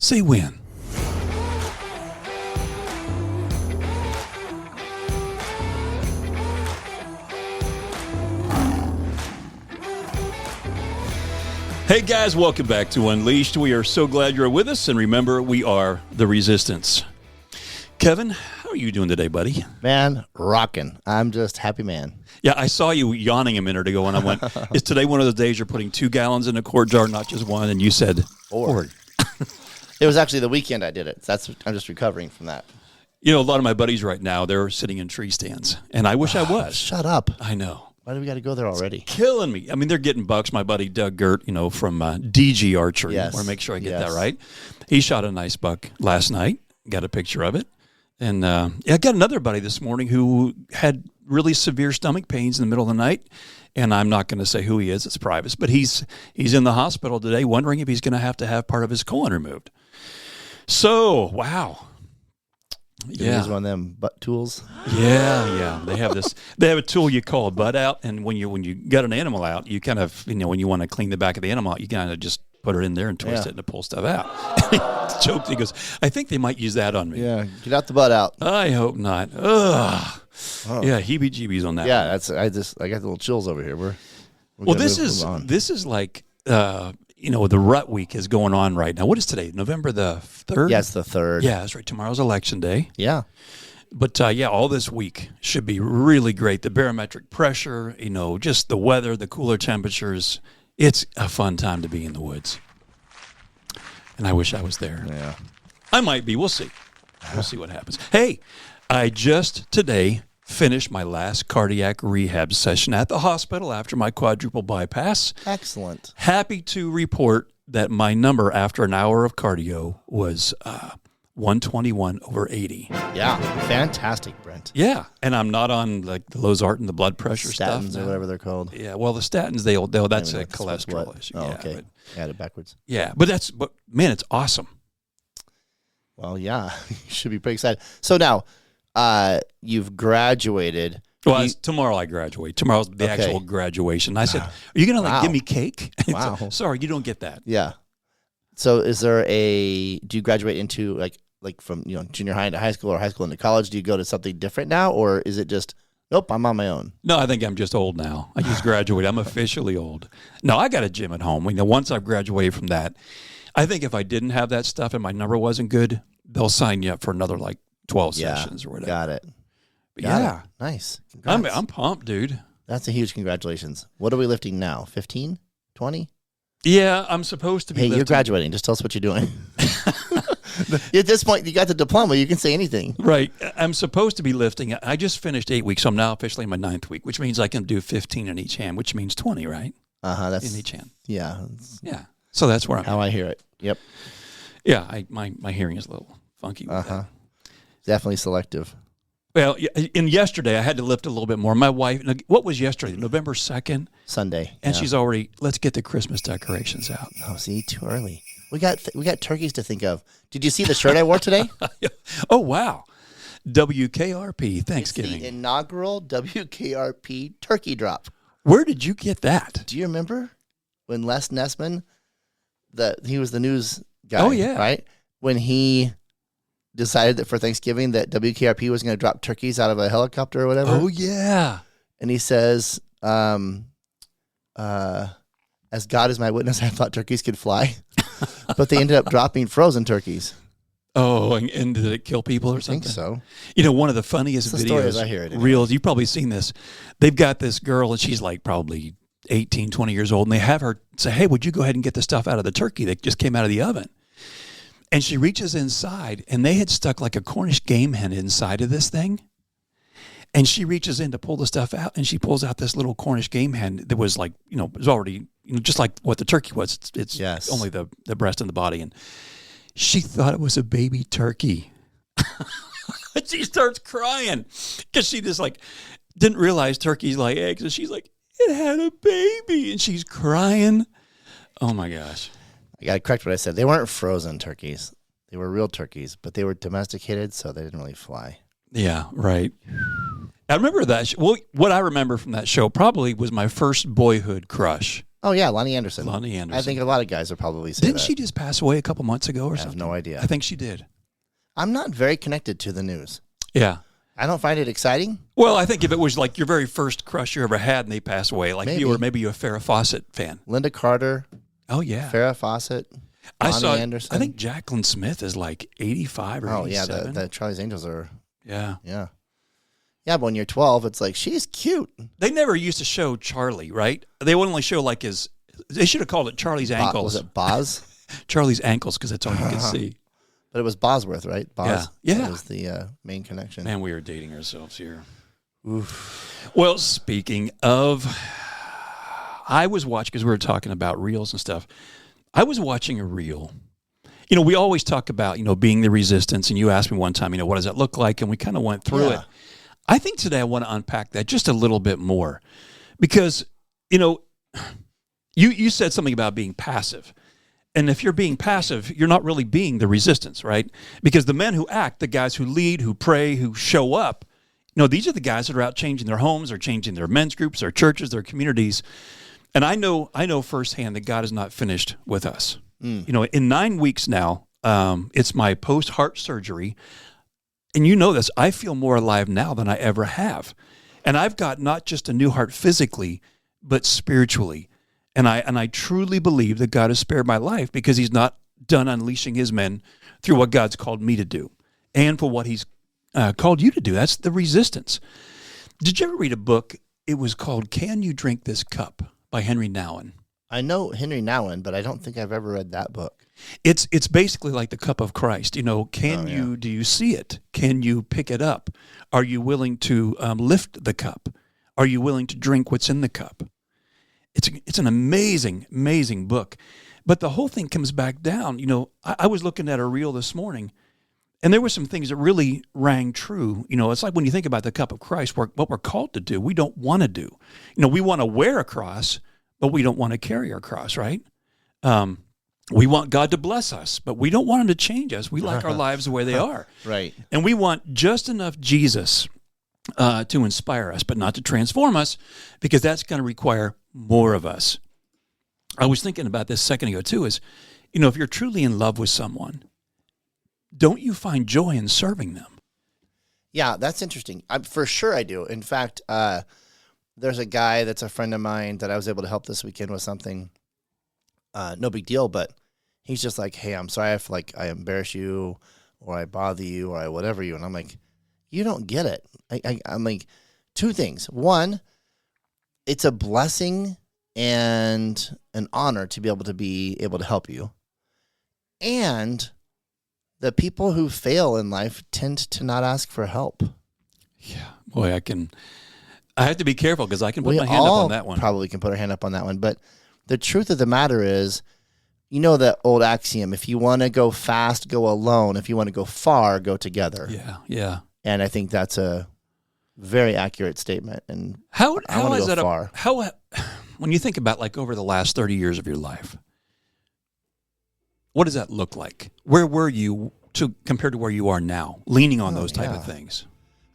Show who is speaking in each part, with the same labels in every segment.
Speaker 1: Say when. Hey guys, welcome back to Unleashed. We are so glad you're with us, and remember, we are the Resistance. Kevin, how are you doing today, buddy?
Speaker 2: Man, rocking. I'm just happy man.
Speaker 1: Yeah, I saw you yawning a minute ago, and I went, is today one of those days you're putting 2 gallons in a quart jar, not just one? And you said,
Speaker 2: Four. It was actually the weekend I did it. I'm just recovering from that.
Speaker 1: You know, a lot of my buddies right now, they're sitting in tree stands, and I wish I was.
Speaker 2: Shut up.
Speaker 1: I know.
Speaker 2: Why do we got to go there already?
Speaker 1: It's killing me. I mean, they're getting bucks. My buddy Doug Gert, from DG Archery.
Speaker 2: Yes.
Speaker 1: I want to make sure I get that right. He shot a nice buck last night. Got a picture of it. And I got another buddy this morning who had really severe stomach pains in the middle of the night. And I'm not going to say who he is. It's private. But he's in the hospital today wondering if he's going to have part of his colon removed. So, wow.
Speaker 2: Yeah, use one of them butt tools.
Speaker 1: Yeah. They have this. They have a tool you call a butt out, and when you gut an animal out, you kind of when you want to clean the back of the animal out, you kind of just put it in there and twist it and pull stuff out. Joked. He goes, I think they might use that on me.
Speaker 2: Yeah, get out the butt out.
Speaker 1: I hope not. Ugh. Oh. Yeah, heebie-jeebies on that.
Speaker 2: Yeah, I got the little chills over here.
Speaker 1: This is like. The rut week is going on right now. What is today? November the 3rd?
Speaker 2: Yeah, it's the 3rd.
Speaker 1: Yeah, that's right. Tomorrow's election day.
Speaker 2: Yeah.
Speaker 1: But, all this week should be really great. The barometric pressure, just the weather, the cooler temperatures. It's a fun time to be in the woods. And I wish I was there.
Speaker 2: Yeah.
Speaker 1: I might be. We'll see. We'll see what happens. Hey, I just today finished my last cardiac rehab session at the hospital after my quadruple bypass.
Speaker 2: Excellent.
Speaker 1: Happy to report that my number after an hour of cardio was 121/80.
Speaker 2: Yeah, fantastic, Brent.
Speaker 1: Yeah, and I'm not on like the Lozartan, the blood pressure
Speaker 2: statins
Speaker 1: stuff.
Speaker 2: Or whatever they're called.
Speaker 1: Yeah, well, the statins, that's a cholesterol issue.
Speaker 2: Oh,
Speaker 1: yeah,
Speaker 2: okay.
Speaker 1: But,
Speaker 2: I had it backwards.
Speaker 1: Yeah, but man, it's awesome.
Speaker 2: Well, yeah, you should be pretty excited. So now, you've graduated.
Speaker 1: Well, tomorrow I graduate. Tomorrow's the actual graduation. I said, are you going to give me cake?
Speaker 2: Wow.
Speaker 1: Sorry, you don't get that.
Speaker 2: Yeah. So do you graduate into like from, junior high into high school or high school into college? Do you go to something different now, or is it just, nope, I'm on my own?
Speaker 1: No, I think I'm just old now. I just graduated. I'm officially old. No, I got a gym at home. Once I've graduated from that, I think if I didn't have that stuff and my number wasn't good, they'll sign you up for another 12 sessions or whatever.
Speaker 2: Got it.
Speaker 1: Got it.
Speaker 2: Nice.
Speaker 1: I'm pumped, dude.
Speaker 2: That's a huge congratulations. What are we lifting now? 15? 20?
Speaker 1: Yeah, I'm supposed to be lifting.
Speaker 2: You're graduating. Just tell us what you're doing. At this point, you got the diploma. You can say anything.
Speaker 1: Right. I'm supposed to be lifting. I just finished 8 weeks, so I'm now officially in my 9th week, which means I can do 15 in each hand, which means 20, right?
Speaker 2: That's
Speaker 1: in each hand.
Speaker 2: Yeah.
Speaker 1: Yeah. So that's where I'm
Speaker 2: how I hear it. Yep.
Speaker 1: Yeah, my hearing is a little funky with that.
Speaker 2: Definitely selective.
Speaker 1: Well, and yesterday I had to lift a little bit more. My wife, what was yesterday? November 2nd?
Speaker 2: Sunday.
Speaker 1: And she's already, let's get the Christmas decorations out.
Speaker 2: Oh, see, too early. We got turkeys to think of. Did you see the shirt I wore today?
Speaker 1: Oh, wow. WKRP Thanksgiving.
Speaker 2: It's the inaugural WKRP turkey drop.
Speaker 1: Where did you get that?
Speaker 2: Do you remember when Les Nessman, he was the news guy,
Speaker 1: oh, yeah.
Speaker 2: Right? When he decided that for Thanksgiving that WKRP was going to drop turkeys out of a helicopter or whatever.
Speaker 1: Oh, yeah.
Speaker 2: And he says, as God is my witness, I thought turkeys could fly. But they ended up dropping frozen turkeys.
Speaker 1: Oh, and did it kill people or something?
Speaker 2: I think so.
Speaker 1: One of the funniest videos,
Speaker 2: I hear it anyway.
Speaker 1: Reels, you've probably seen this. They've got this girl, and she's like probably 18, 20 years old, and they have her say, hey, would you go ahead and get the stuff out of the turkey that just came out of the oven? And she reaches inside, and they had stuck like a Cornish game hen inside of this thing. And she reaches in to pull the stuff out, and she pulls out this little Cornish game hen that was like, it was already, just like what the turkey was. It's only the breast and the body. And she thought it was a baby turkey. She starts crying because she just didn't realize turkeys lay eggs. And she's like, it had a baby. And she's crying. Oh, my gosh.
Speaker 2: I got to correct what I said. They weren't frozen turkeys. They were real turkeys, but they were domesticated, so they didn't really fly.
Speaker 1: Yeah, right. I remember that. What I remember from that show probably was my first boyhood crush
Speaker 2: Oh, yeah, Lonnie Anderson.
Speaker 1: Lonnie Anderson.
Speaker 2: I think a lot of guys would probably say
Speaker 1: Didn't
Speaker 2: that.
Speaker 1: she just pass away a couple months ago or
Speaker 2: I have
Speaker 1: something?
Speaker 2: no idea.
Speaker 1: I think she did.
Speaker 2: I'm not very connected to the news.
Speaker 1: Yeah.
Speaker 2: I don't find it exciting.
Speaker 1: Well, I think if it was like your very first crush you ever had and they passed away, like
Speaker 2: Maybe.
Speaker 1: you were maybe you're a Farrah Fawcett fan.
Speaker 2: Linda Carter,
Speaker 1: Oh, yeah.
Speaker 2: Farrah Fawcett,
Speaker 1: I
Speaker 2: Lonnie
Speaker 1: saw.
Speaker 2: Anderson.
Speaker 1: I think Jacqueline Smith is like 85 or 87.
Speaker 2: Yeah, the Charlie's Angels are,
Speaker 1: Yeah.
Speaker 2: yeah. Yeah, but when you're 12, it's like, she's cute.
Speaker 1: They never used to show Charlie, right? They would only show like his. They should have called it Charlie's ankles.
Speaker 2: Was it Boz?
Speaker 1: Charlie's ankles, because that's all you could see.
Speaker 2: But it was Bosworth, right? Boz.
Speaker 1: Yeah.
Speaker 2: That was the main connection.
Speaker 1: Man, we are dating ourselves here.
Speaker 2: Oof.
Speaker 1: Well, speaking of, I was watching, because we were talking about reels and stuff. I was watching a reel. You know, we always talk about, being the resistance. And you asked me one time, what does that look like? And we kind of went through it. I think today I want to unpack that just a little bit more. Because, you said something about being passive. And if you're being passive, you're not really being the resistance, right? Because the men who act, the guys who lead, who pray, who show up, these are the guys that are out changing their homes, or changing their men's groups, their churches, their communities. And I know firsthand that God is not finished with us. In 9 weeks now, it's my post-heart surgery. And you know this, I feel more alive now than I ever have. And I've got not just a new heart physically, but spiritually. And I truly believe that God has spared my life because he's not done unleashing his men through what God's called me to do and for what he's called you to do. That's the resistance. Did you ever read a book? It was called Can You Drink This Cup by Henry Nouwen.
Speaker 2: I know Henry Nouwen, but I don't think I've ever read that book.
Speaker 1: It's basically like the cup of Christ. Do you see it? Can you pick it up? Are you willing to lift the cup? Are you willing to drink what's in the cup? It's an amazing, amazing book. But the whole thing comes back down. I was looking at a reel this morning, and there were some things that really rang true. It's like when you think about the cup of Christ, what we're called to do, we don't want to do. We want to wear a cross, but we don't want to carry our cross, right? We want God to bless us, but we don't want him to change us. We like our lives the way they are.
Speaker 2: Right.
Speaker 1: And we want just enough Jesus to inspire us, but not to transform us, because that's going to require more of us. I was thinking about this a second ago too, is, if you're truly in love with someone, don't you find joy in serving them?
Speaker 2: Yeah, that's interesting. For sure I do. In fact, there's a guy that's a friend of mine that I was able to help this weekend with something. No big deal, but he's just like, hey, I'm sorry if I embarrass you or I bother you or I whatever you. And I'm like, you don't get it. I'm like, two things. One, it's a blessing and an honor to be able to help you. And the people who fail in life tend to not ask for help.
Speaker 1: Yeah, boy, I have to be careful because I can put my hand up on that one.
Speaker 2: Probably can put our hand up on that one. But the truth of the matter is, the old axiom, if you want to go fast, go alone. If you want to go far, go together.
Speaker 1: Yeah.
Speaker 2: And I think that's a very accurate statement. And
Speaker 1: how is that
Speaker 2: far.
Speaker 1: When you think about over the last 30 years of your life, what does that look like? Where were you compared to where you are now, leaning on those type of things?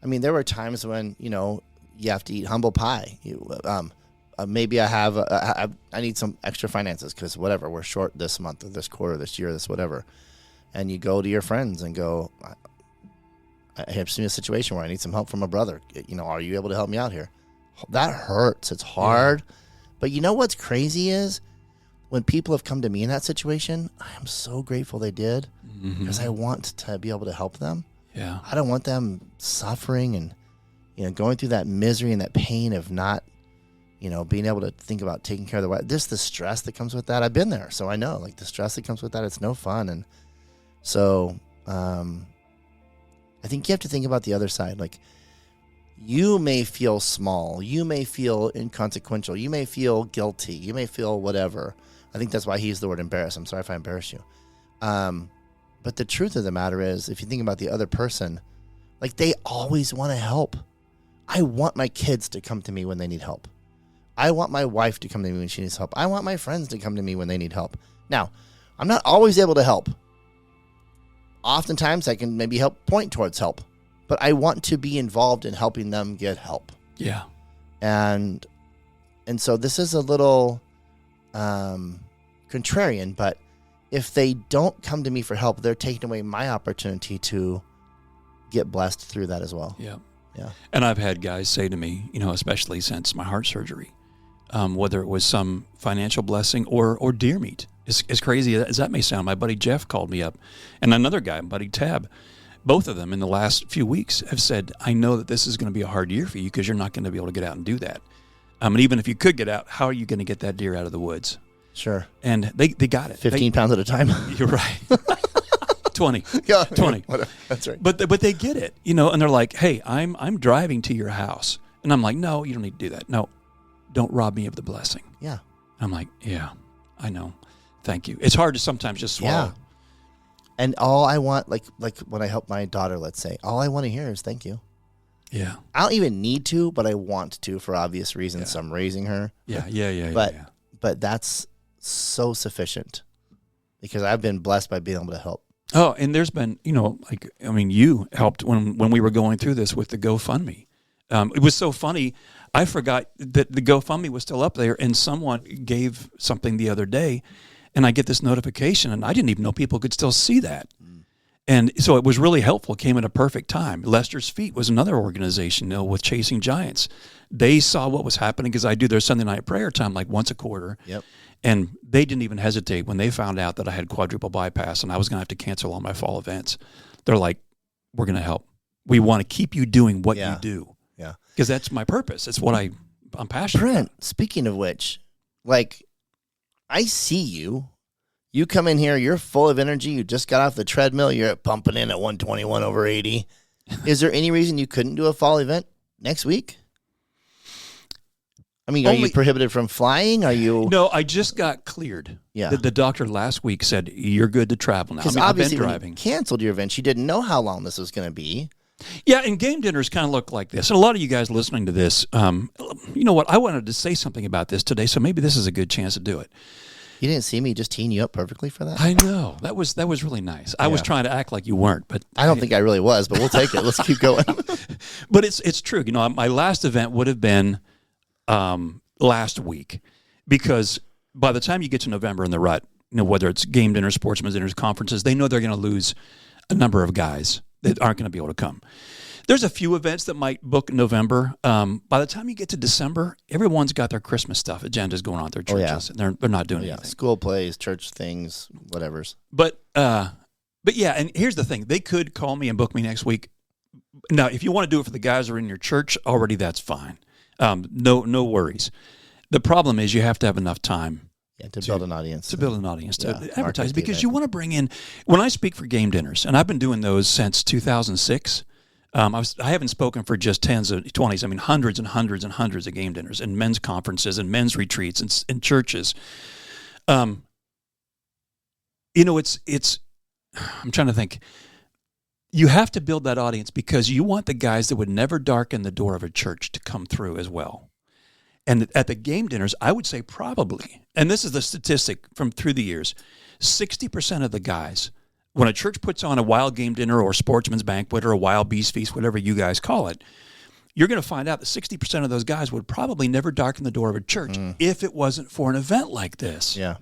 Speaker 2: I mean, there were times when, you have to eat humble pie. Maybe I need some extra finances because whatever, we're short this month or this quarter, this year, this whatever. And you go to your friends and go, I have seen a situation where I need some help from a brother. Are you able to help me out here? That hurts. It's hard. Yeah. But what's crazy is when people have come to me in that situation, I am so grateful they did because I want to be able to help them.
Speaker 1: Yeah.
Speaker 2: I don't want them suffering and, going through that misery and that pain of not, being able to think about taking care of the wife. There's the stress that comes with that. I've been there. So I know the stress that comes with that, it's no fun. And so, I think you have to think about the other side. You may feel small. You may feel inconsequential. You may feel guilty. You may feel whatever. I think that's why he used the word embarrass. I'm sorry if I embarrass you. But the truth of the matter is, if you think about the other person, they always want to help. I want my kids to come to me when they need help. I want my wife to come to me when she needs help. I want my friends to come to me when they need help. Now, I'm not always able to help. Oftentimes, I can maybe help point towards help. But I want to be involved in helping them get help.
Speaker 1: Yeah.
Speaker 2: And so this is a little contrarian, but if they don't come to me for help, they're taking away my opportunity to get blessed through that as well.
Speaker 1: Yeah.
Speaker 2: Yeah.
Speaker 1: And I've had guys say to me, especially since my heart surgery, whether it was some financial blessing or deer meat, as crazy as that may sound, my buddy Jeff called me up, and another guy, buddy Tab, both of them in the last few weeks have said, I know that this is going to be a hard year for you because you're not going to be able to get out and do that. And even if you could get out, how are you going to get that deer out of the woods?
Speaker 2: Sure.
Speaker 1: And they got it.
Speaker 2: 15 pounds at a time.
Speaker 1: You're right. 20.
Speaker 2: Yeah,
Speaker 1: 20.
Speaker 2: Whatever. That's right.
Speaker 1: But they get it, and they're like, hey, I'm driving to your house. And I'm like, no, you don't need to do that. No, don't rob me of the blessing.
Speaker 2: Yeah.
Speaker 1: I'm like, yeah, I know. Thank you. It's hard to sometimes just swallow.
Speaker 2: Yeah. And all I want, like when I help my daughter, let's say, all I want to hear is thank you.
Speaker 1: Yeah.
Speaker 2: I don't even need to, but I want to for obvious reasons.
Speaker 1: Yeah.
Speaker 2: So I'm raising her.
Speaker 1: Yeah.
Speaker 2: But that's so sufficient because I've been blessed by being able to help.
Speaker 1: Oh, and there's been, you helped when we were going through this with the GoFundMe. It was so funny. I forgot that the GoFundMe was still up there, and someone gave something the other day, and I get this notification, and I didn't even know people could still see that. And so it was really helpful. It came at a perfect time. Lester's Feet was another organization, with Chasing Giants. They saw what was happening because I do their Sunday night prayer time like once a quarter.
Speaker 2: Yep.
Speaker 1: And they didn't even hesitate when they found out that I had quadruple bypass and I was going to have to cancel all my fall events. They're like, we're going to help. We want to keep you doing what you do.
Speaker 2: Yeah.
Speaker 1: Because that's my purpose. It's what I'm passionate about.
Speaker 2: Brent, speaking of which, I see you. You come in here, you're full of energy. You just got off the treadmill. You're pumping in at 121 over 80. Is there any reason you couldn't do a fall event next week? I mean, are you prohibited from flying? Are you?
Speaker 1: No, I just got cleared.
Speaker 2: Yeah.
Speaker 1: The doctor last week said, you're good to travel now.
Speaker 2: Because obviously when you canceled your event, you didn't know how long this was going to be.
Speaker 1: Yeah, and game dinners kind of look like this. And a lot of you guys listening to this, you know what? I wanted to say something about this today, so maybe this is a good chance to do it.
Speaker 2: You didn't see me just teeing you up perfectly for that?
Speaker 1: I know. That was really nice. I was trying to act like you weren't, but
Speaker 2: I don't think I really was, but we'll take it. Let's keep going.
Speaker 1: But it's true. My last event would have been last week, because by the time you get to November in the rut, whether it's game dinners, sportsman's dinners, conferences, they know they're going to lose a number of guys that aren't going to be able to come. There's a few events that might book in November. By the time you get to December, everyone's got their Christmas stuff, agendas going on at their churches. And they're not doing anything.
Speaker 2: School plays, church things, whatever's.
Speaker 1: But yeah, and here's the thing. They could call me and book me next week. Now, if you want to do it for the guys who are in your church already, that's fine. No worries. The problem is you have to have enough time
Speaker 2: to build an audience.
Speaker 1: To build an audience, to advertise, because you want to bring in, when I speak for game dinners, and I've been doing those since 2006, I haven't spoken for just tens of 20s. I mean, hundreds and hundreds and hundreds of game dinners and men's conferences and men's retreats and churches. It's I'm trying to think. You have to build that audience because you want the guys that would never darken the door of a church to come through as well. And at the game dinners, I would say probably, and this is the statistic from through the years, 60% of the guys, when a church puts on a wild game dinner or sportsman's banquet or a wild beast feast, whatever you guys call it, you're going to find out that 60% of those guys would probably never darken the door of a church if it wasn't for an event like this.
Speaker 2: Yeah.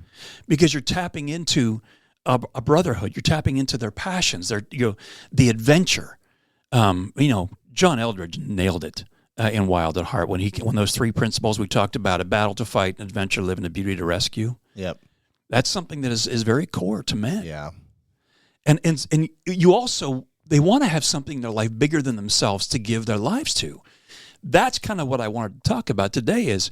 Speaker 1: Because you're tapping into a brotherhood. You're tapping into their passions, the adventure. John Eldridge nailed it in Wild at Heart when those three principles we talked about: a battle to fight, an adventure to live, and a beauty to rescue.
Speaker 2: Yep.
Speaker 1: That's something that is very core to men.
Speaker 2: Yeah.
Speaker 1: And you also, they want to have something in their life bigger than themselves to give their lives to. That's kind of what I wanted to talk about today is,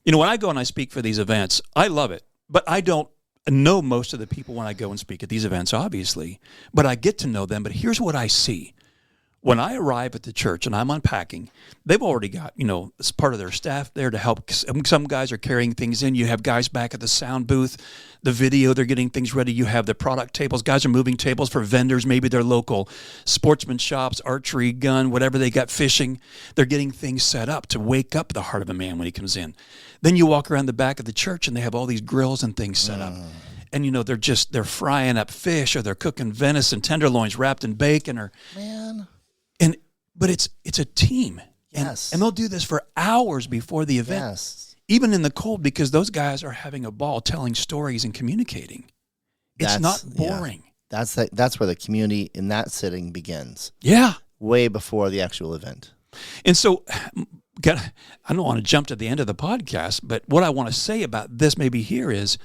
Speaker 1: when I go and I speak for these events, I love it, but I don't know most of the people when I go and speak at these events, obviously, but I get to know them. But here's what I see. When I arrive at the church and I'm unpacking, they've already got, as part of their staff there to help. Some guys are carrying things in. You have guys back at the sound booth, the video, they're getting things ready. You have the product tables. Guys are moving tables for vendors, maybe their local sportsman shops, archery, gun, whatever they got, fishing. They're getting things set up to wake up the heart of a man when he comes in. Then you walk around the back of the church and they have all these grills and things set up. And, they're frying up fish, or they're cooking venison, tenderloins wrapped in bacon, or...
Speaker 2: Man...
Speaker 1: But it's a team.
Speaker 2: Yes.
Speaker 1: And they'll do this for hours before the event.
Speaker 2: Yes.
Speaker 1: even in the cold, because those guys are having a ball telling stories and communicating. It's not boring.
Speaker 2: Yeah. That's where the community in that sitting begins.
Speaker 1: Yeah.
Speaker 2: Way before the actual event.
Speaker 1: And so, I don't want to jump to the end of the podcast, but what I want to say about this maybe here is,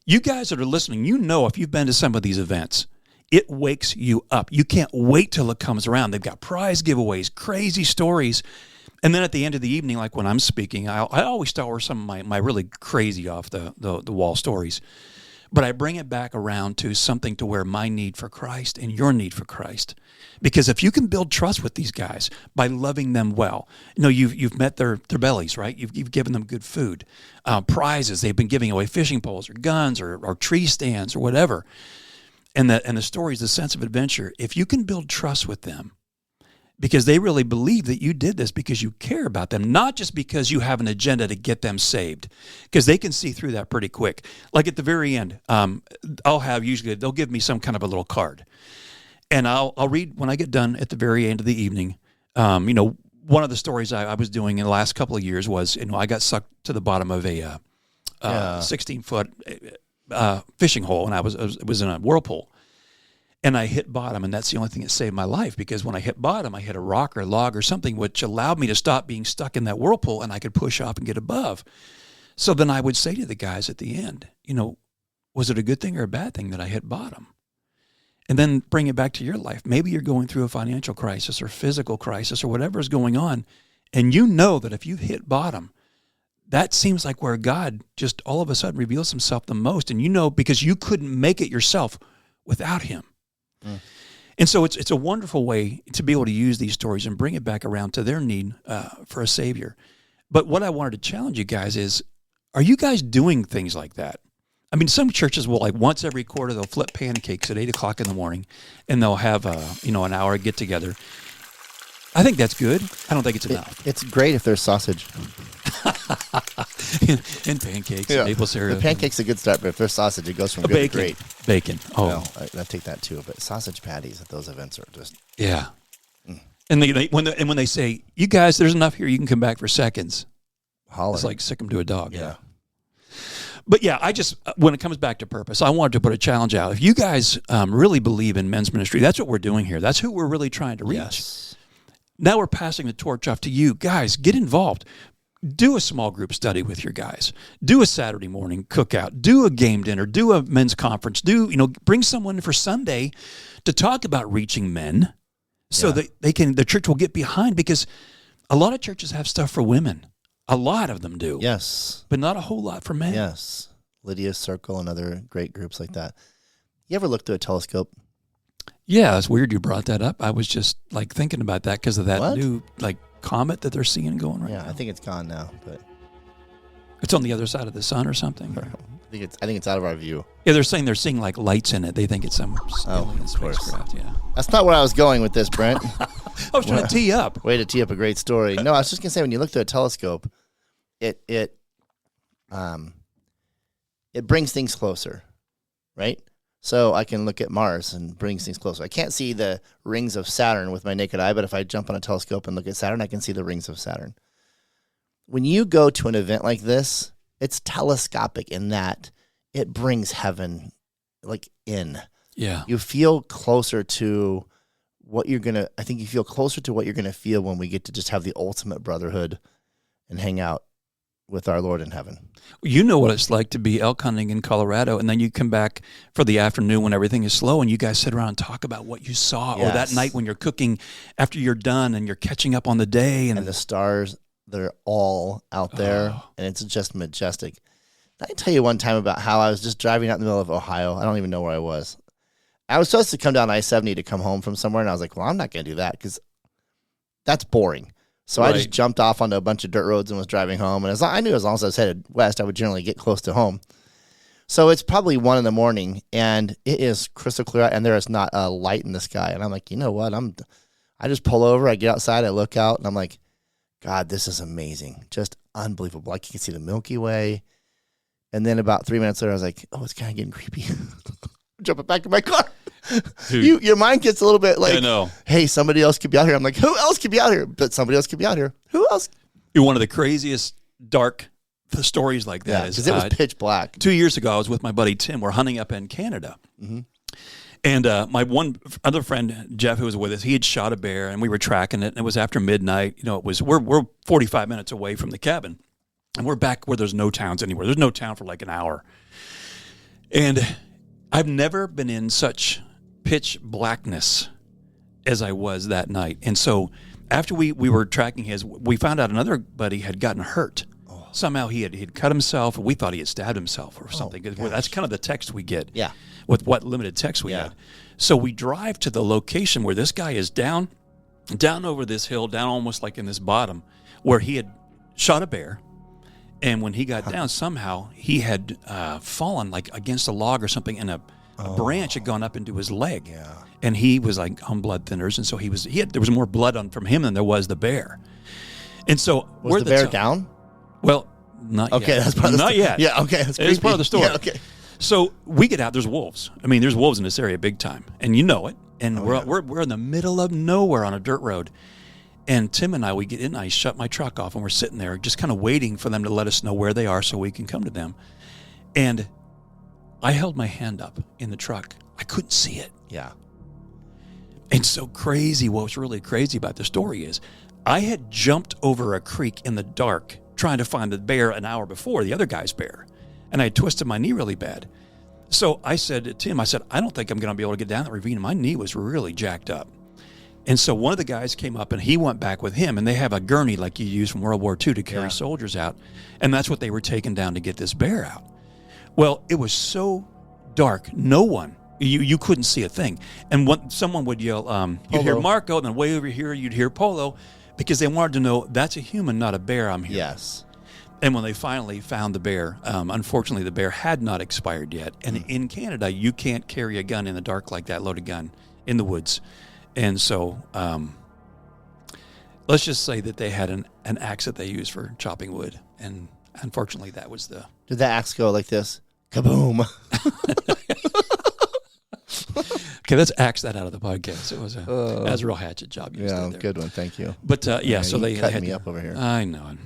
Speaker 1: you guys that are listening, if you've been to some of these events, it wakes you up. You can't wait till it comes around. They've got prize giveaways, crazy stories. And then at the end of the evening, like when I'm speaking, I always start with some of my really crazy off the wall stories. But I bring it back around to something to where my need for Christ and your need for Christ. Because if you can build trust with these guys by loving them well, you've met their bellies, right? You've given them good food, prizes. They've been giving away fishing poles or guns or tree stands or whatever. And the stories, the sense of adventure, if you can build trust with them, because they really believe that you did this because you care about them, not just because you have an agenda to get them saved, because they can see through that pretty quick. Like at the very end, they'll give me some kind of a little card, and I'll read when I get done at the very end of the evening. One of the stories I was doing in the last couple of years was, I got sucked to the bottom of a 16-foot fishing hole, and it was in a whirlpool. And I hit bottom, and that's the only thing that saved my life, because when I hit bottom, I hit a rock or a log or something which allowed me to stop being stuck in that whirlpool, and I could push off and get above. So then I would say to the guys at the end, was it a good thing or a bad thing that I hit bottom? And then bring it back to your life. Maybe you're going through a financial crisis or physical crisis or whatever is going on, and you know that if you hit bottom, that seems like where God just all of a sudden reveals himself the most, and because you couldn't make it yourself without him. Mm. And so it's a wonderful way to be able to use these stories and bring it back around to their need for a Savior. But what I wanted to challenge you guys is, are you guys doing things like that? I mean, some churches will, like, once every quarter, they'll flip pancakes at 8 o'clock in the morning, and they'll have an hour get together. I think that's good. I don't think it's enough.
Speaker 2: It's great if there's sausage.
Speaker 1: and pancakes, and maple syrup.
Speaker 2: The pancakes are a good start, but if there's sausage, it goes from good to great.
Speaker 1: Bacon. Oh.
Speaker 2: Well, I take that too, but sausage patties at those events are just...
Speaker 1: Yeah. Mm. And when they say, you guys, there's enough here, you can come back for seconds.
Speaker 2: Holler.
Speaker 1: It's like sick them to a dog.
Speaker 2: Yeah.
Speaker 1: But yeah, when it comes back to purpose, I wanted to put a challenge out. If you guys really believe in men's ministry, that's what we're doing here. That's who we're really trying to reach.
Speaker 2: Yes.
Speaker 1: Now we're passing the torch off to you. Guys, get involved. Do a small group study with your guys. Do a Saturday morning cookout. Do a game dinner. Do a men's conference. Bring someone for Sunday to talk about reaching men so that the church will get behind, because a lot of churches have stuff for women. A lot of them do.
Speaker 2: Yes.
Speaker 1: But not a whole lot for men.
Speaker 2: Yes. Lydia's Circle and other great groups like that. You ever look through a telescope?
Speaker 1: Yeah, it's weird you brought that up. I was just thinking about that because of that new comet that they're seeing going right now.
Speaker 2: Yeah, I think it's gone now, but
Speaker 1: it's on the other side of the sun or something.
Speaker 2: I think it's out of our view.
Speaker 1: Yeah, they're saying they're seeing lights in it. They think it's some spacecraft. Yeah,
Speaker 2: that's not where I was going with this, Brent.
Speaker 1: I was trying to tee up.
Speaker 2: Way to tee up a great story. No, I was just gonna say, when you look through a telescope, it brings things closer, right? So I can look at Mars and brings things closer. I can't see the rings of Saturn with my naked eye, but if I jump on a telescope and look at Saturn, I can see the rings of Saturn. When you go to an event like this, it's telescopic in that it brings heaven in.
Speaker 1: Yeah.
Speaker 2: You feel closer to what you're going to, I think you feel closer to what you're going to feel when we get to just have the ultimate brotherhood and hang out with our Lord in heaven.
Speaker 1: You know what it's like to be elk hunting in Colorado, and then you come back for the afternoon when everything is slow, and you guys sit around and talk about what you saw, or that night when you're cooking after you're done and you're catching up on the day. And
Speaker 2: the stars, they're all out there, and it's just majestic. I tell you one time about how I was just driving out in the middle of Ohio. I don't even know where I was. I was supposed to come down I-70 to come home from somewhere, and I was like, well, I'm not going to do that because that's boring. So I just jumped off onto a bunch of dirt roads and was driving home. And I knew as long as I was headed west, I would generally get close to home. So it's probably 1 a.m, and it is crystal clear, and there is not a light in the sky. And I'm like, you know what? I just pull over, I get outside, I look out, and I'm like, God, this is amazing. Just unbelievable. I can see the Milky Way. And then about 3 minutes later, I was like, oh, it's kind of getting creepy. Jumping back in my car. Your mind gets a little bit like, I know. Hey, somebody else could be out here. I'm like, who else could be out here? But somebody else could be out here. Who else?
Speaker 1: You're one of the craziest dark the stories like that is
Speaker 2: because it was pitch black.
Speaker 1: 2 years ago, I was with my buddy Tim. We're hunting up in Canada.
Speaker 2: Mm-hmm.
Speaker 1: And my one other friend, Jeff, who was with us, he had shot a bear, and we were tracking it, and it was after midnight. You know, it was we're 45 minutes away from the cabin, and we're back where there's no towns anywhere. There's no town for like an hour. And I've never been in such pitch blackness as I was that night. And so after we were tracking his, we found out another buddy had gotten hurt. Somehow he'd cut himself, or we thought he had stabbed himself or something. That's kind of the text we get.
Speaker 2: Yeah.
Speaker 1: With what limited text we had. So we drive to the location where this guy is down over this hill, down almost like in this bottom, where he had shot a bear. And when he got down, somehow he had fallen like against a log or something, and a branch had gone up into his leg.
Speaker 2: Yeah.
Speaker 1: And he was like on blood thinners, and so there was more blood from him than there was the bear. And so
Speaker 2: was the bear down?
Speaker 1: Well, not yet.
Speaker 2: Okay, that's part of the
Speaker 1: not yet.
Speaker 2: Yeah, okay, that's
Speaker 1: it's part of the story.
Speaker 2: Yeah, okay.
Speaker 1: So we get out. There's wolves. I mean, there's wolves in this area big time, and you know it. And we're in the middle of nowhere on a dirt road. And Tim and we get in. I shut my truck off, and we're sitting there, just kind of waiting for them to let us know where they are, so we can come to them. And I held my hand up in the truck. I couldn't see it.
Speaker 2: Yeah.
Speaker 1: And so crazy. What's really crazy about the story is, I had jumped over a creek in the dark trying to find the bear an hour before, the other guy's bear. And I had twisted my knee really bad. So I said to Tim, I don't think I'm going to be able to get down that ravine. My knee was really jacked up. And so one of the guys came up, and he went back with him, and they have a gurney like you use from World War II to carry soldiers out. And that's what they were taking down to get this bear out. Well, it was so dark. No one, you couldn't see a thing. And someone would yell, you'd hear Marco, and then way over here you'd hear Polo, because they wanted to know, that's a human, not a bear I'm hearing.
Speaker 2: Yes.
Speaker 1: And when they finally found the bear, unfortunately, the bear had not expired yet. And in Canada, you can't carry a gun in the dark like that, loaded gun, in the woods. And so let's just say that they had an axe that they used for chopping wood. And unfortunately, that was the...
Speaker 2: Did the axe go like this? Kaboom.
Speaker 1: Okay, let's axe that out of the podcast. It was a real hatchet job.
Speaker 2: Good one. Thank you.
Speaker 1: But so they
Speaker 2: cut
Speaker 1: had
Speaker 2: me up over here.
Speaker 1: I know.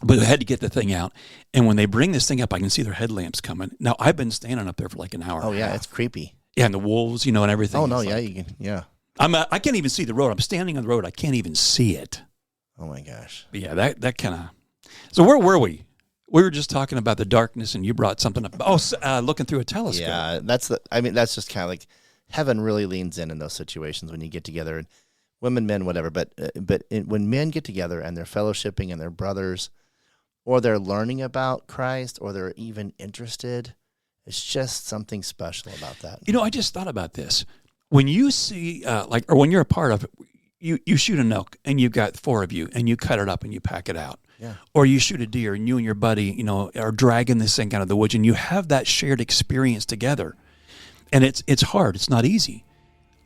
Speaker 1: But they had to get the thing out. And when they bring this thing up, I can see their headlamps coming. Now, I've been standing up there for like an hour.
Speaker 2: Oh, yeah, it's creepy.
Speaker 1: Yeah, and the wolves, and everything.
Speaker 2: Oh, no, you can, yeah.
Speaker 1: I can't even see the road. I'm standing on the road. I can't even see it.
Speaker 2: Oh, my gosh.
Speaker 1: But yeah, that kind of... So where were we? We were just talking about the darkness, and you brought something up. Looking through a telescope.
Speaker 2: Yeah, that's just kind of like heaven really leans in those situations when you get together, and women, men, whatever. But when men get together and they're fellowshipping and they're brothers, or they're learning about Christ, or they're even interested, it's just something special about that.
Speaker 1: I just thought about this. When you see, or when you're a part of it, you shoot an elk, and you've got 4 of you, and you cut it up and you pack it out.
Speaker 2: Yeah.
Speaker 1: Or you shoot a deer, and you and your buddy, are dragging this thing out of the woods, and you have that shared experience together. And it's hard. It's not easy.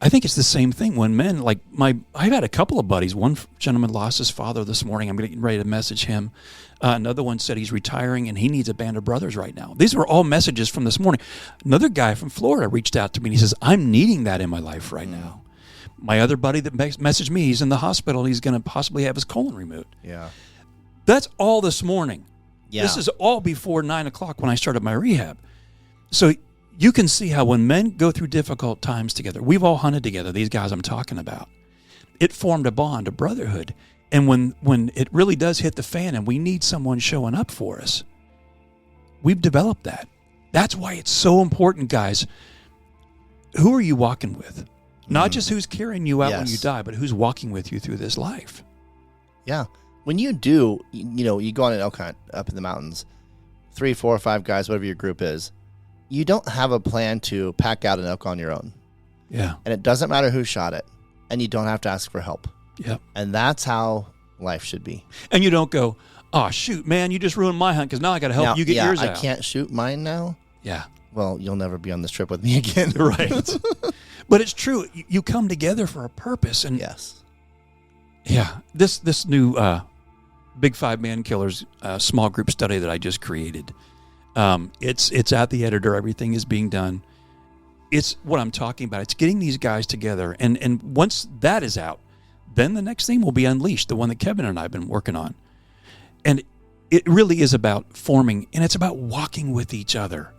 Speaker 1: I think it's the same thing when men, I've had a couple of buddies. One gentleman lost his father this morning. I'm getting ready to message him. Another one said he's retiring and he needs a band of brothers right now. These were all messages from this morning. Another guy from Florida reached out to me and he says, I'm needing that in my life right now. My other buddy that messaged me, he's in the hospital. He's going to possibly have his colon removed.
Speaker 2: Yeah.
Speaker 1: That's all this morning.
Speaker 2: Yeah.
Speaker 1: This is all before 9 o'clock when I started my rehab. So you can see how when men go through difficult times together, we've all hunted together, these guys I'm talking about. It formed a bond, a brotherhood. And when it really does hit the fan and we need someone showing up for us, we've developed that. That's why it's so important, guys. Who are you walking with? Not just who's carrying you out when you die, but who's walking with you through this life.
Speaker 2: Yeah. When you do, you go on an elk hunt up in the mountains, 3, 4, 5 guys, whatever your group is, you don't have a plan to pack out an elk on your own.
Speaker 1: Yeah.
Speaker 2: And it doesn't matter who shot it. And you don't have to ask for help.
Speaker 1: Yeah.
Speaker 2: And that's how life should be.
Speaker 1: And you don't go, oh, shoot, man, you just ruined my hunt because now I got to help you get yours out.
Speaker 2: I can't shoot mine now.
Speaker 1: Yeah.
Speaker 2: Well, you'll never be on this trip with me again.
Speaker 1: Right. But it's true. You come together for a purpose. And
Speaker 2: yes.
Speaker 1: Yeah. This new Big 5 Man Killers small group study that I just created, it's at the editor. Everything is being done. It's what I'm talking about. It's getting these guys together. And once that is out, then the next thing will be Unleashed, the one that Kevin and I have been working on. And it really is about forming, and it's about walking with each other.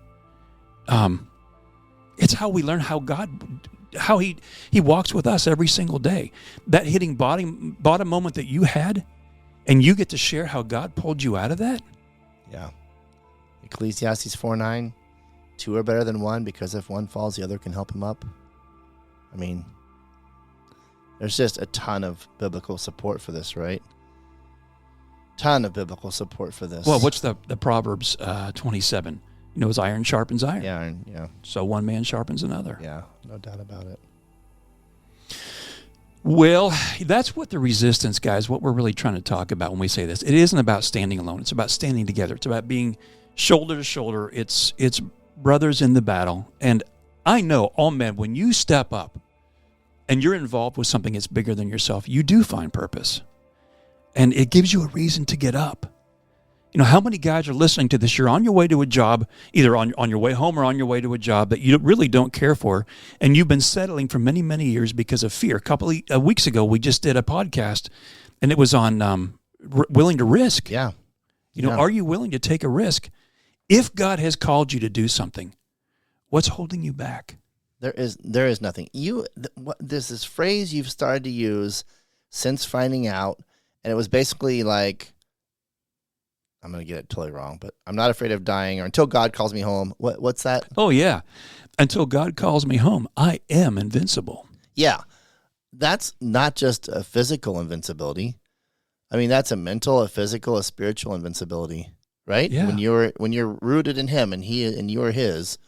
Speaker 1: It's how we learn how he walks with us every single day. That hitting bottom moment that you had, and you get to share how God pulled you out of that.
Speaker 2: Yeah. Ecclesiastes 4:9, 2 are better than one, because if one falls, the other can help him up. I mean, there's just a ton of biblical support for this, right? Ton of biblical support for this.
Speaker 1: Well, what's the Proverbs 27? As iron sharpens iron.
Speaker 2: Yeah.
Speaker 1: So one man sharpens another.
Speaker 2: Yeah, no doubt about it.
Speaker 1: Well, that's what the resistance, guys, what we're really trying to talk about when we say this. It isn't about standing alone. It's about standing together. It's about being shoulder to shoulder. It's brothers in the battle. And I know, all men, when you step up and you're involved with something that's bigger than yourself, you do find purpose. And it gives you a reason to get up. How many guys are listening to this? You're on your way to a job, either on your way home or on your way to a job that you really don't care for, and you've been settling for many, many years because of fear. A couple of weeks ago, we just did a podcast, and it was on willing to risk.
Speaker 2: Yeah.
Speaker 1: Are you willing to take a risk? If God has called you to do something, what's holding you back?
Speaker 2: There is nothing. There's this phrase you've started to use since finding out, and it was basically like, I'm going to get it totally wrong, but I'm not afraid of dying, or until God calls me home. What's that?
Speaker 1: Oh, yeah. Until God calls me home, I am invincible.
Speaker 2: Yeah. That's not just a physical invincibility. I mean, that's a mental, a physical, a spiritual invincibility, right?
Speaker 1: Yeah.
Speaker 2: When you're rooted in him and you're his.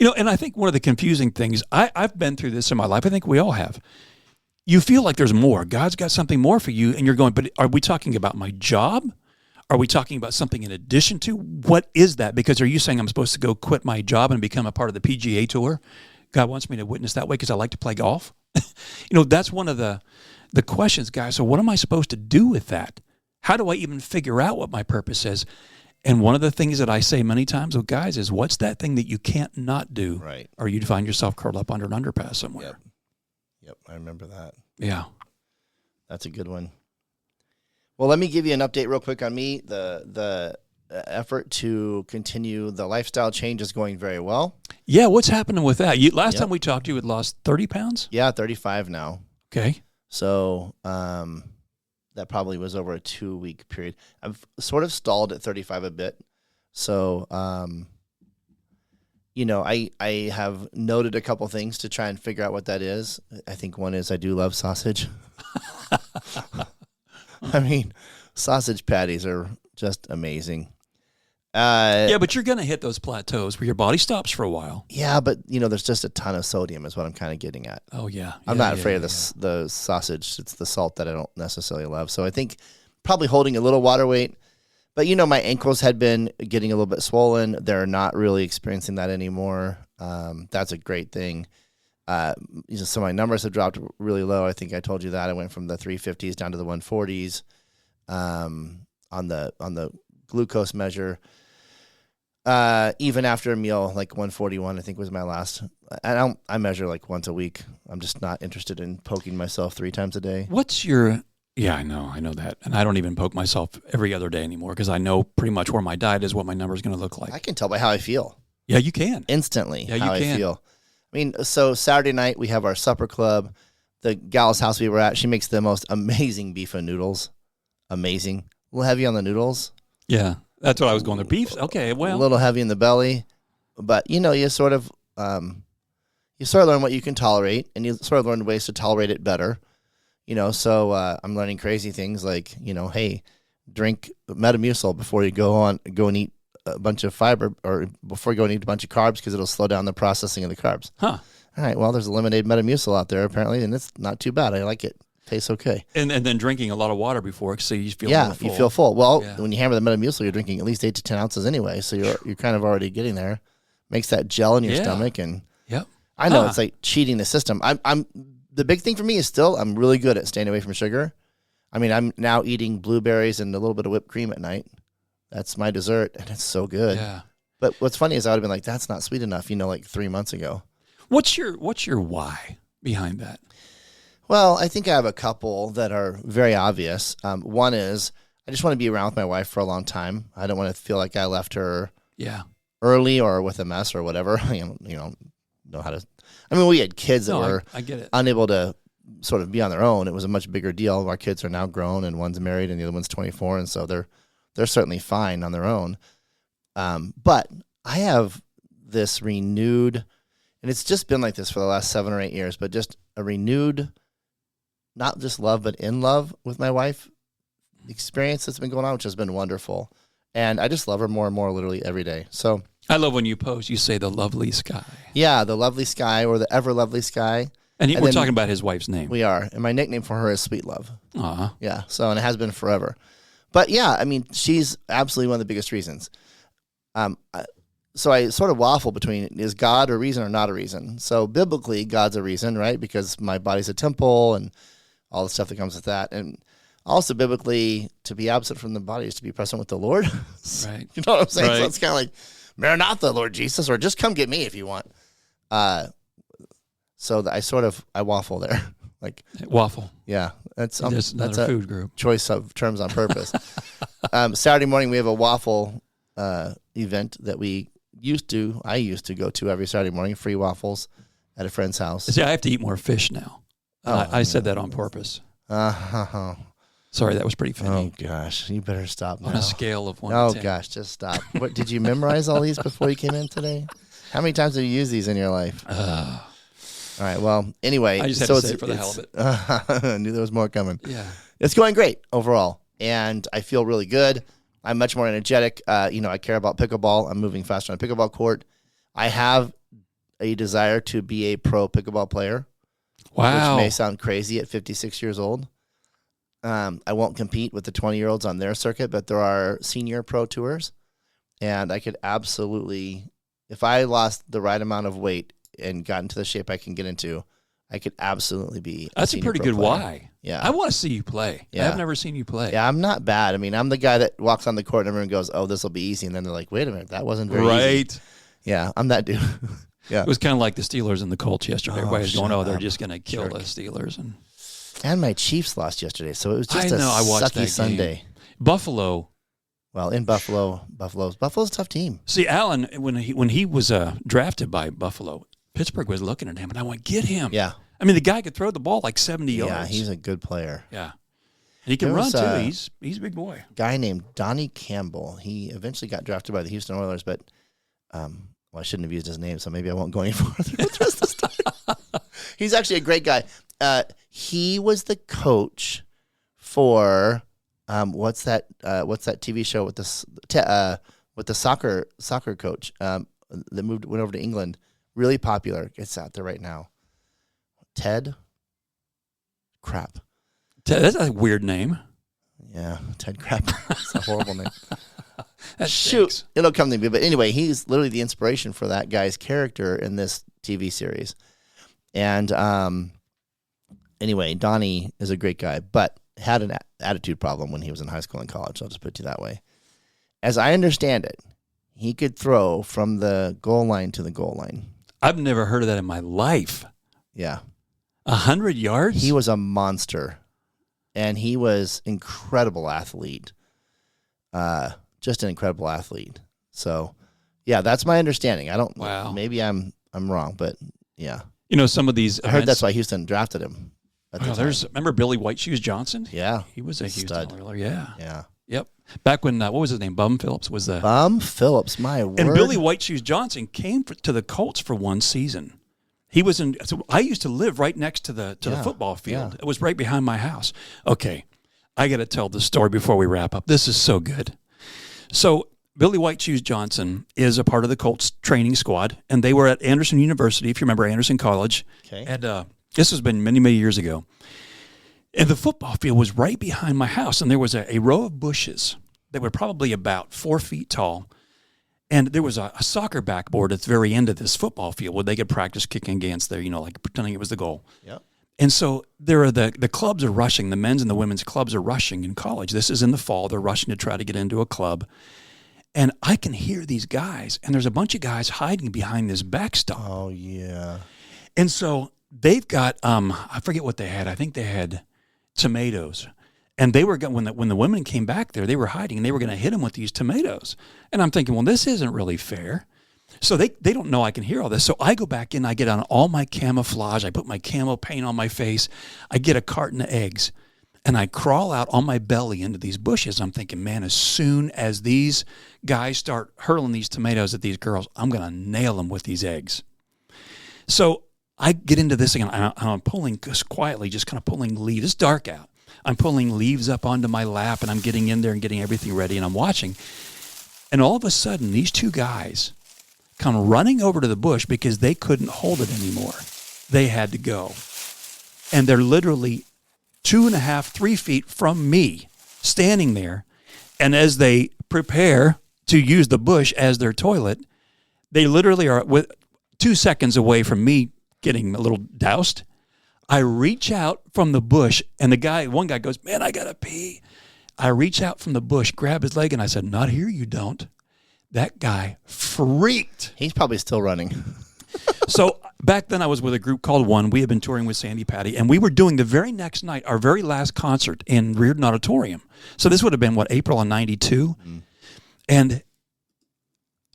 Speaker 1: And I think one of the confusing things, I've been through this in my life. I think we all have. You feel like there's more. God's got something more for you, and you're going, but are we talking about my job? Are we talking about something in addition to? What is that? Because are you saying I'm supposed to go quit my job and become a part of the PGA Tour? God wants me to witness that way because I like to play golf? That's one of the questions, guys. So what am I supposed to do with that? How do I even figure out what my purpose is? And one of the things that I say many times with guys is, what's that thing that you can't not do?
Speaker 2: Right.
Speaker 1: Or you'd find yourself curled up under an underpass somewhere.
Speaker 2: Yep, I remember that.
Speaker 1: Yeah.
Speaker 2: That's a good one. Well, let me give you an update real quick on me. The effort to continue the lifestyle change is going very well.
Speaker 1: Yeah, what's happening with that? Last time we talked, you had lost 30 pounds?
Speaker 2: Yeah, 35 now.
Speaker 1: Okay.
Speaker 2: So that probably was over a 2-week period. I've sort of stalled at 35 a bit. So, I have noted a couple things to try and figure out what that is. I think one is I do love sausage. I mean, sausage patties are just amazing.
Speaker 1: Yeah, but you're going to hit those plateaus where your body stops for a while.
Speaker 2: Yeah, but, there's just a ton of sodium is what I'm kind of getting at.
Speaker 1: Oh, yeah.
Speaker 2: I'm not afraid of the sausage. It's the salt that I don't necessarily love. So I think probably holding a little water weight. But, my ankles had been getting a little bit swollen. They're not really experiencing that anymore. That's a great thing. So my numbers have dropped really low. I think I told you that. I went from the 350s down to the 140s on the glucose measure. Even after a meal, like 141, I think was my last. I measure like once a week. I'm just not interested in poking myself 3 times a day.
Speaker 1: Yeah, I know that. And I don't even poke myself every other day anymore because I know pretty much where my diet is, what my number is going to look like.
Speaker 2: I can tell by how I feel.
Speaker 1: Yeah, you can.
Speaker 2: Instantly,
Speaker 1: yeah,
Speaker 2: how
Speaker 1: you can.
Speaker 2: I feel. I mean, so Saturday night we have our supper club. The gal's house we were at, she makes the most amazing beef and noodles. Amazing. A little heavy on the noodles.
Speaker 1: Yeah, that's what I was going there. Beef? Okay, well.
Speaker 2: A little heavy in the belly. But, you sort of learn what you can tolerate, and you sort of learn ways to tolerate it better. So I'm learning crazy things like, hey, drink Metamucil before you go and eat a bunch of fiber, or before you go and eat a bunch of carbs, because it'll slow down the processing of the carbs.
Speaker 1: Huh.
Speaker 2: All right, well, there's a lemonade Metamucil out there apparently, and it's not too bad. I like it. Tastes okay.
Speaker 1: And then drinking a lot of water before, so you feel more full.
Speaker 2: You feel full. Well, when you hammer the Metamucil, you're drinking at least 8 to 10 ounces anyway, so you're kind of already getting there. Makes that gel in your stomach, and I know it's like cheating the system. I'm the big thing for me is still I'm really good at staying away from sugar. I mean, I'm now eating blueberries and a little bit of whipped cream at night. That's my dessert, and it's so good.
Speaker 1: Yeah.
Speaker 2: But what's funny is I would have been like, that's not sweet enough, like 3 months ago.
Speaker 1: What's your why behind that?
Speaker 2: Well, I think I have a couple that are very obvious. One is I just want to be around with my wife for a long time. I don't want to feel like I left her
Speaker 1: Yeah.
Speaker 2: early or with a mess or whatever. Know how to. I mean, we had kids that were
Speaker 1: I get it.
Speaker 2: unable to sort of be on their own. It was a much bigger deal. Our kids are now grown, and one's married, and the other one's 24, and so they're certainly fine on their own. But I have this renewed, and it's just been like this for the last 7 or 8 years, but just a renewed, not just love, but in love with my wife experience that's been going on, which has been wonderful. And I just love her more and more literally every day. So
Speaker 1: I love when you post, you say the lovely sky.
Speaker 2: yeah, the lovely sky or the ever lovely sky.
Speaker 1: And we're
Speaker 2: then
Speaker 1: talking about his wife's name.
Speaker 2: We are. And my nickname for her is Sweet Love.
Speaker 1: Aw.
Speaker 2: Yeah. So, and it has been forever. But yeah, I mean, she's absolutely one of the biggest reasons. So I sort of waffle between is God a reason or not a reason? So biblically, God's a reason, right? Because my body's a temple and all the stuff that comes with that. And also biblically, to be absent from the body is to be present with the Lord.
Speaker 1: Right.
Speaker 2: You know what I'm saying?
Speaker 1: Right.
Speaker 2: So it's kind of like, Maranatha, Lord Jesus, or just come get me if you want. So I waffle there. Like
Speaker 1: Waffle.
Speaker 2: yeah, that's
Speaker 1: That's a food group.
Speaker 2: choice of terms on purpose. Saturday morning we have a waffle event that I used to go to every Saturday morning, free waffles at a friend's house.
Speaker 1: See, I have to eat more fish now. I said that on purpose. Sorry, that was pretty funny.
Speaker 2: Oh gosh, you better stop now.
Speaker 1: On a scale of 1
Speaker 2: Oh
Speaker 1: to 10.
Speaker 2: gosh, just stop. What did you memorize all these before you came in today? How many times have you used these in your life? All right. Well, anyway,
Speaker 1: I just had to say it for the hell of it.
Speaker 2: I knew there was more coming.
Speaker 1: Yeah.
Speaker 2: It's going great overall, and I feel really good. I'm much more energetic. I care about pickleball. I'm moving faster on a pickleball court. I have a desire to be a pro pickleball player.
Speaker 1: Wow.
Speaker 2: Which may sound crazy at 56 years old. I won't compete with the 20-year-olds on their circuit, but there are senior pro tours, and I could absolutely, if I lost the right amount of weight and got into the shape I can get into, I could absolutely be.
Speaker 1: That's a pretty good
Speaker 2: player.
Speaker 1: why.
Speaker 2: Yeah.
Speaker 1: I want to see you play.
Speaker 2: Yeah.
Speaker 1: I've never seen you play.
Speaker 2: Yeah, I'm not bad. I mean, I'm the guy that walks on the court and everyone goes, "Oh, this will be easy," and then they're like, "Wait a minute, that wasn't very easy."
Speaker 1: Right.
Speaker 2: Yeah, I'm that dude. Yeah.
Speaker 1: It was kind of like the Steelers and the Colts yesterday.
Speaker 2: Oh,
Speaker 1: Everybody was going,
Speaker 2: shut
Speaker 1: they're
Speaker 2: up.
Speaker 1: just going to kill
Speaker 2: Jerk.
Speaker 1: the Steelers.
Speaker 2: And my Chiefs lost yesterday, so it was just
Speaker 1: I watched
Speaker 2: sucky
Speaker 1: that
Speaker 2: Sunday.
Speaker 1: game. Buffalo's
Speaker 2: Well, in Buffalo's a tough team.
Speaker 1: See, Allen, when he was drafted by Buffalo, Pittsburgh was looking at him, and I went, get him.
Speaker 2: Yeah.
Speaker 1: I mean, the guy could throw the ball like 70 yards.
Speaker 2: Yeah, he's a good player.
Speaker 1: Yeah. And he can
Speaker 2: There
Speaker 1: run,
Speaker 2: was,
Speaker 1: too. He's a big boy.
Speaker 2: Guy named Donnie Campbell. He eventually got drafted by the Houston Oilers, but I shouldn't have used his name, so maybe I won't go any further with the rest of the story. He's actually a great guy. He was the coach for what's that TV show with the soccer coach that went over to England. Really popular. It's out there right now. Ted. Crap.
Speaker 1: That's a weird name.
Speaker 2: Yeah, Ted Crap. It's a horrible name.
Speaker 1: That
Speaker 2: Shoot,
Speaker 1: stinks.
Speaker 2: it'll come to me. But anyway, he's literally the inspiration for that guy's character in this TV series. And anyway, Donnie is a great guy, but had an attitude problem when he was in high school and college. I'll just put it that way. As I understand it, he could throw from the goal line to the goal line.
Speaker 1: I've never heard of that in my life.
Speaker 2: Yeah.
Speaker 1: 100 yards?
Speaker 2: He was a monster, and he was incredible athlete. Just an incredible athlete. So, yeah, that's my understanding. I don't.
Speaker 1: Wow.
Speaker 2: Maybe I'm wrong, but yeah,
Speaker 1: You know, some of these
Speaker 2: I heard
Speaker 1: events-
Speaker 2: that's why Houston drafted him. At the time.
Speaker 1: remember Billy White Shoes Johnson?
Speaker 2: Yeah,
Speaker 1: He was a Houston
Speaker 2: Stud.
Speaker 1: Oiler. Yeah.
Speaker 2: yeah.
Speaker 1: Yep. Back when, what was his name? Bum Phillips was the...
Speaker 2: Bum Phillips, my word.
Speaker 1: And Billy White Shoes Johnson came to the Colts for one season. He was in. So I used to live right next to the
Speaker 2: Yeah,
Speaker 1: football field.
Speaker 2: yeah.
Speaker 1: It was right behind my house. Okay, I got to tell the story before we wrap up. This is so good. So Billy White Shoes Johnson is a part of the Colts training squad, and they were at Anderson University, if you remember Anderson College.
Speaker 2: Okay.
Speaker 1: And this has been many, many years ago. And the football field was right behind my house, and there was a row of bushes that were probably about 4 feet tall. And there was a soccer backboard at the very end of this football field where they could practice kicking against there, like pretending it was the goal.
Speaker 2: Yep.
Speaker 1: And so there are the clubs are rushing, the men's and the women's clubs are rushing in college. This is in the fall. They're rushing to try to get into a club. And I can hear these guys, and there's a bunch of guys hiding behind this backstop.
Speaker 2: Oh yeah.
Speaker 1: And so they've got, I forget what they had. I think they had tomatoes. And they were when the women came back there, they were hiding, and they were going to hit them with these tomatoes. And I'm thinking, well, this isn't really fair. So they don't know I can hear all this. So I go back in, I get on all my camouflage, I put my camo paint on my face, I get a carton of eggs, and I crawl out on my belly into these bushes. I'm thinking, man, as soon as these guys start hurling these tomatoes at these girls, I'm going to nail them with these eggs. So I get into this thing, and I'm pulling just quietly, just kind of pulling leaves. It's dark out. I'm pulling leaves up onto my lap, and I'm getting in there and getting everything ready, and I'm watching. And all of a sudden, these two guys come running over to the bush because they couldn't hold it anymore. They had to go. And they're literally 2.5, 3 feet from me, standing there. And as they prepare to use the bush as their toilet, they literally are 2 seconds away from me getting a little doused. I reach out from the bush, and one guy goes, man, I got to pee. I reach out from the bush, grab his leg, and I said, not here, you don't. That guy freaked.
Speaker 2: He's probably still running.
Speaker 1: So back then I was with a group called One. We had been touring with Sandy Patty, and we were doing the very next night, our very last concert in Reardon Auditorium. So this would have been, April of 92? Mm. And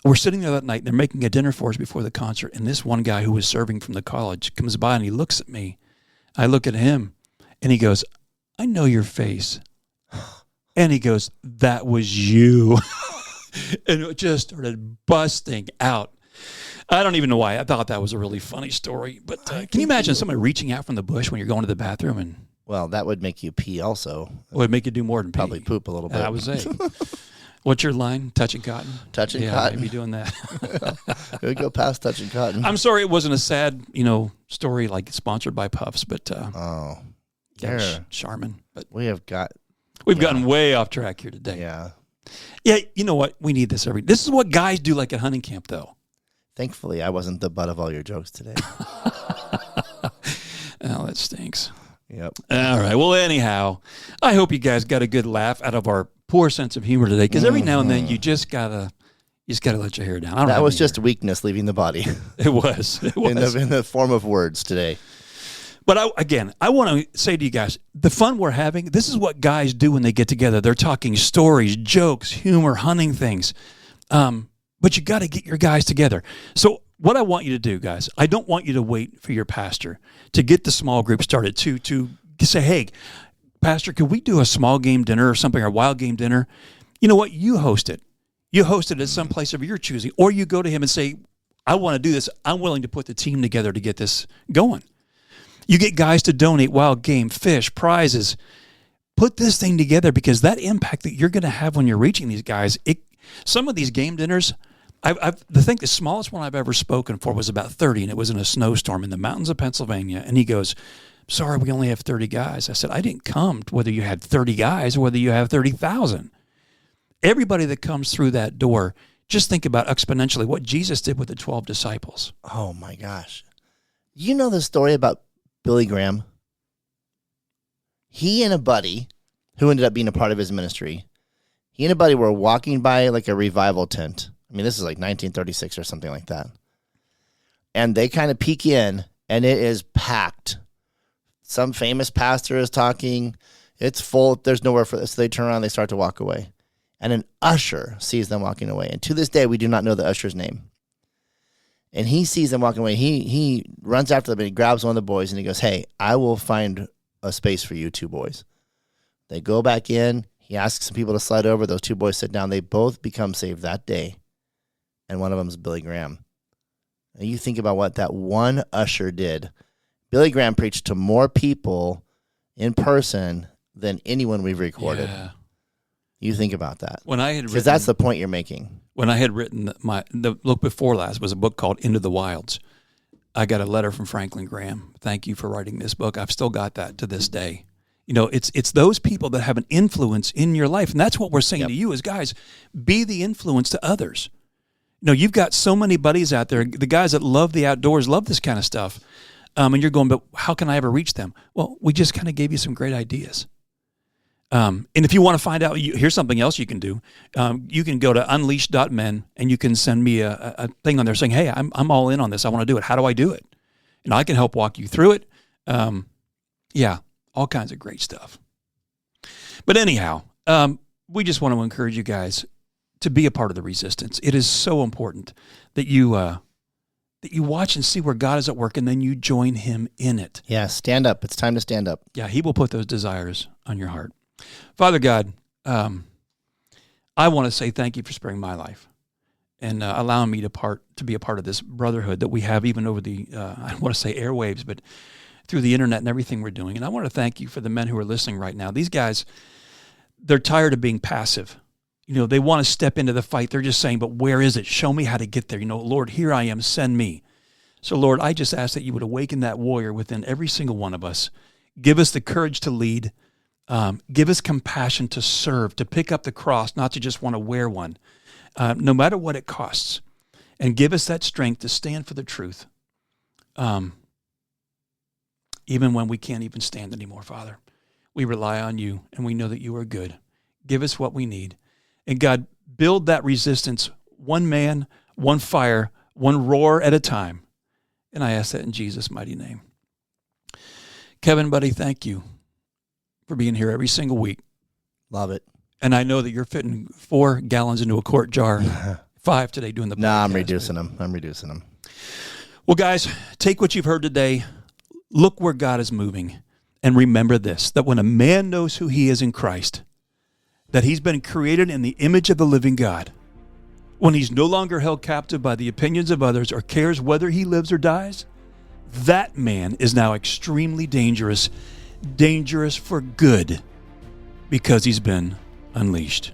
Speaker 1: we're sitting there that night, and they're making a dinner for us before the concert, and this one guy who was serving from the college comes by, and he looks at me. I look at him, and he goes, I know your face. And he goes, that was you. And it just started busting out. I don't even know why. I thought that was a really funny story. But can you imagine somebody reaching out from the bush when you're going to the bathroom? And
Speaker 2: well, that would make you pee also.
Speaker 1: It would make you do more than pee.
Speaker 2: Probably poop a little bit.
Speaker 1: I would say. What's your line? Touching cotton?
Speaker 2: Touching cotton.
Speaker 1: Maybe doing that.
Speaker 2: It would go past touching cotton.
Speaker 1: I'm sorry it wasn't a sad, story like sponsored by Puffs, but Charmin. But
Speaker 2: we've
Speaker 1: gotten way off track here today.
Speaker 2: Yeah.
Speaker 1: Yeah, you know what? We need this This is what guys do like at hunting camp, though.
Speaker 2: Thankfully, I wasn't the butt of all your jokes today.
Speaker 1: Oh, that stinks.
Speaker 2: Yep.
Speaker 1: All right. Well, anyhow, I hope you guys got a good laugh out of our poor sense of humor today, because every now and then you just gotta let your hair down.
Speaker 2: That was just weakness leaving the body.
Speaker 1: It was.
Speaker 2: In the form of words today.
Speaker 1: But I want to say to you guys, the fun we're having, this is what guys do when they get together. They're talking stories, jokes, humor, hunting things. But you got to get your guys together. So what I want you to do, guys, I don't want you to wait for your pastor to get the small group started, to say, hey, Pastor, could we do a small game dinner or something, or a wild game dinner? You know what? You host it. You host it at some place of your choosing. Or you go to him and say, I want to do this. I'm willing to put the team together to get this going. You get guys to donate wild game, fish, prizes. Put this thing together, because that impact that you're going to have when you're reaching these guys, some of these game dinners, the smallest one I've ever spoken for was about 30, and it was in a snowstorm in the mountains of Pennsylvania. And he goes, sorry, we only have 30 guys. I said, I didn't come whether you had 30 guys or whether you have 30,000. Everybody that comes through that door, just think about exponentially what Jesus did with the 12 disciples.
Speaker 2: Oh, my gosh. You know the story about Billy Graham? He and a buddy who ended up being a part of his ministry, he and a buddy were walking by like a revival tent. I mean, this is like 1936 or something like that. And they kind of peek in, and it is packed. Some famous pastor is talking. It's full. There's nowhere for this. So they turn around, they start to walk away. And an usher sees them walking away. And to this day, we do not know the usher's name. And he sees them walking away. He runs after them, and he grabs one of the boys, and he goes, hey, I will find a space for you two boys. They go back in. He asks some people to slide over. Those two boys sit down. They both become saved that day. And one of them is Billy Graham. And you think about what that one usher did. Billy Graham preached to more people in person than anyone we've recorded.
Speaker 1: Yeah.
Speaker 2: You think about that.
Speaker 1: Because
Speaker 2: that's the point you're making.
Speaker 1: When I had written the book before last was a book called Into the Wilds. I got a letter from Franklin Graham. Thank you for writing this book. I've still got that to this day. It's those people that have an influence in your life. And that's what we're saying to you as guys. Be the influence to others. You've got so many buddies out there, the guys that love the outdoors, love this kind of stuff. And you're going, but how can I ever reach them? Well, we just kind of gave you some great ideas. And if you want to find out, here's something else you can do. You can go to unleashed.men, and you can send me a thing on there saying, hey, I'm all in on this. I want to do it. How do I do it? And I can help walk you through it. All kinds of great stuff. But anyhow, we just want to encourage you guys to be a part of the resistance. It is so important that you watch and see where God is at work, and then you join him in it.
Speaker 2: Yeah, stand up. It's time to stand up.
Speaker 1: Yeah, he will put those desires on your heart. Father God, I want to say thank you for sparing my life and allowing me to be a part of this brotherhood that we have, even over the, I don't want to say airwaves, but through the internet and everything we're doing. And I want to thank you for the men who are listening right now. These guys, they're tired of being passive. They want to step into the fight. They're just saying, but where is it? Show me how to get there. Lord, here I am. Send me. So, Lord, I just ask that you would awaken that warrior within every single one of us. Give us the courage to lead. Give us compassion to serve, to pick up the cross, not to just want to wear one, no matter what it costs. And give us that strength to stand for the truth, even when we can't even stand anymore, Father. We rely on you, and we know that you are good. Give us what we need. And God, build that resistance, one man, one fire, one roar at a time. And I ask that in Jesus' mighty name. Kevin, buddy, thank you for being here every single week.
Speaker 2: Love it.
Speaker 1: And I know that you're fitting 4 gallons into a quart jar, 5 today doing the podcast.
Speaker 2: No, I'm reducing them.
Speaker 1: Well, guys, take what you've heard today. Look where God is moving. And remember this, that when a man knows who he is in Christ, that he's been created in the image of the living God, when he's no longer held captive by the opinions of others or cares whether he lives or dies, that man is now extremely dangerous for good, because he's been unleashed.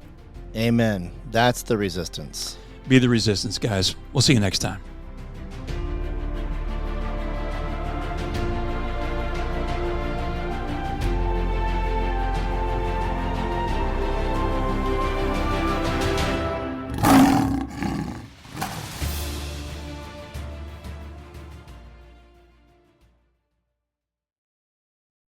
Speaker 2: Amen. That's the resistance.
Speaker 1: Be the resistance, guys. We'll see you next time.